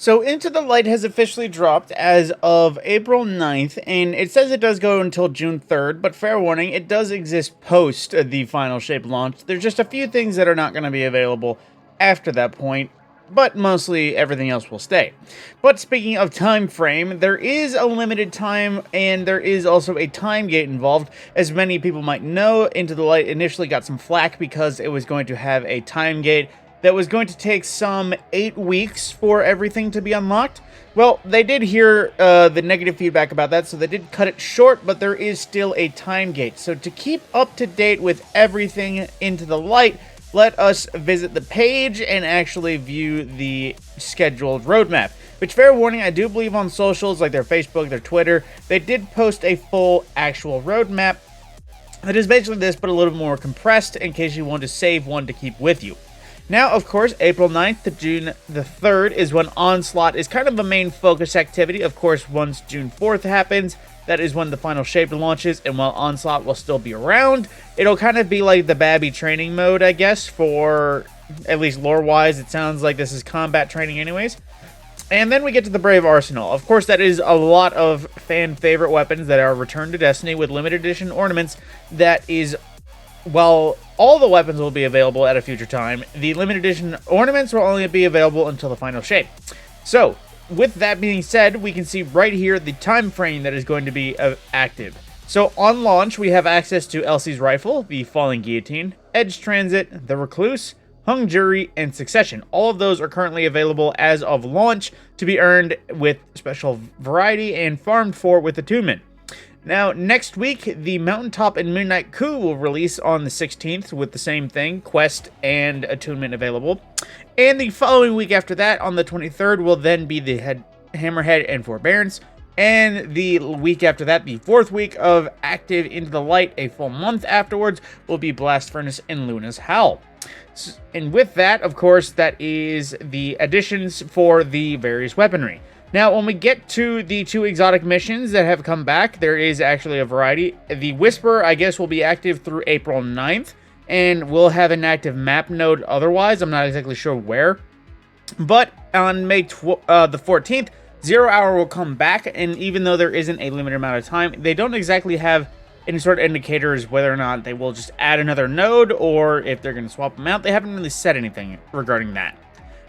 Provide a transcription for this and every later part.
So Into the Light has officially dropped as of April 9th, and it says it does go until June 3rd, but fair warning, it does exist post the Final Shape launch. There's just a few things that are not going to be available after that point, but mostly everything else will stay. But speaking of time frame, there is a limited time, and there is also a time gate involved. As many people might know, Into the Light initially got some flack because it was going to have a time gate that was going to take some 8 weeks for everything to be unlocked. Well, they did hear the negative feedback about that, so they did cut it short, but there is still a time gate. So to keep up to date with everything Into the Light, let us visit the page and actually view the scheduled roadmap. Which, fair warning, I do believe on socials, like their Facebook, their Twitter, they did post a full actual roadmap. It is basically this, but a little more compressed in case you want to save one to keep with you. Now, of course, April 9th to June the 3rd is when Onslaught is kind of the main focus activity. Of course, once June 4th happens, that is when the Final Shape launches, and while Onslaught will still be around, it'll kind of be like the Babby training mode, I guess, for, at least lore-wise, it sounds like this is combat training anyways. And then we get to the Brave Arsenal. Of course, that is a lot of fan-favorite weapons that are returned to Destiny with limited edition ornaments. That is, while all the weapons will be available at a future time, the limited edition ornaments will only be available until the Final Shape. So, with that being said, we can see right here the time frame that is going to be active. So, on launch, we have access to Elsie's Rifle, the Falling Guillotine, Edge Transit, the Recluse, Hung Jury, and Succession. All of those are currently available as of launch to be earned with special variety and farmed for with attunement. Now, next week, the Mountaintop and Midnight Coup will release on the 16th with the same thing, quest and attunement available. And the following week after that, on the 23rd, will then be the Hammerhead and Forbearance. And the week after that, the 4th week of active Into the Light, a full month afterwards, will be Blast Furnace and Luna's Howl. And with that, of course, that is the additions for the various weaponry. Now, when we get to the 2 exotic missions that have come back, there is actually a variety. The Whisper, I guess, will be active through April 9th, and we'll have an active map node otherwise. I'm not exactly sure where. But on May the 14th, 0 Hour will come back, and even though there isn't a limited amount of time, they don't exactly have any sort of indicators whether or not they will just add another node or if they're going to swap them out. They haven't really said anything regarding that.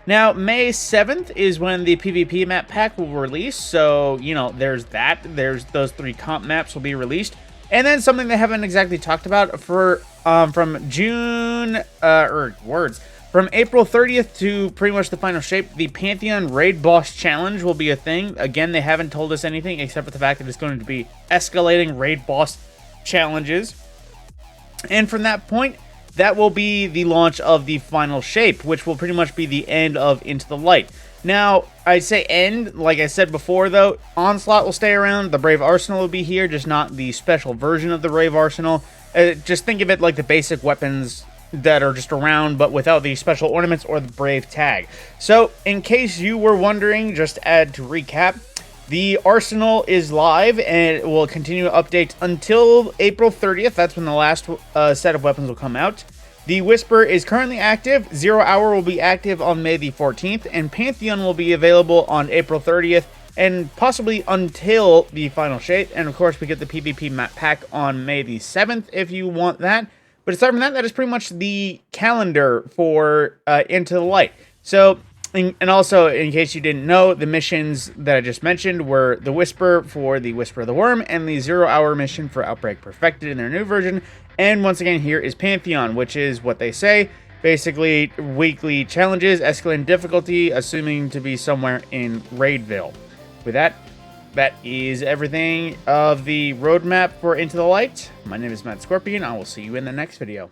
Now, May 7th is when the PvP map pack will release, so, you know, there's that. There's those 3 comp maps will be released. And then something they haven't exactly talked about for, from from April 30th to pretty much the Final Shape, the Pantheon Raid Boss Challenge will be a thing. Again, they haven't told us anything except for the fact that it's going to be escalating Raid Boss challenges. And from that point, that will be the launch of the Final Shape, which will pretty much be the end of Into the Light. Now, I say end, like I said before, though, Onslaught will stay around, the Brave Arsenal will be here, just not the special version of the Brave Arsenal. Just think of it like the basic weapons that are just around, but without the special ornaments or the Brave tag. So, in case you were wondering, just to add to recap, the Arsenal is live, and it will continue to update until April 30th. That's when the last set of weapons will come out. The Whisper is currently active. 0 Hour will be active on May the 14th, and Pantheon will be available on April 30th, and possibly until the Final Shape. And of course, we get the PvP map pack on May the 7th if you want that. But aside from that, that is pretty much the calendar for Into the Light. So, and also, in case you didn't know, the missions that I just mentioned were the Whisper for the Whisper of the Worm and the 0 Hour mission for Outbreak Perfected in their new version. And once again, here is Pantheon, which is what they say. Basically, weekly challenges, escalating difficulty, assuming to be somewhere in Raidville. With that, that is everything of the roadmap for Into the Light. My name is TheMadScorpyon. I will see you in the next video.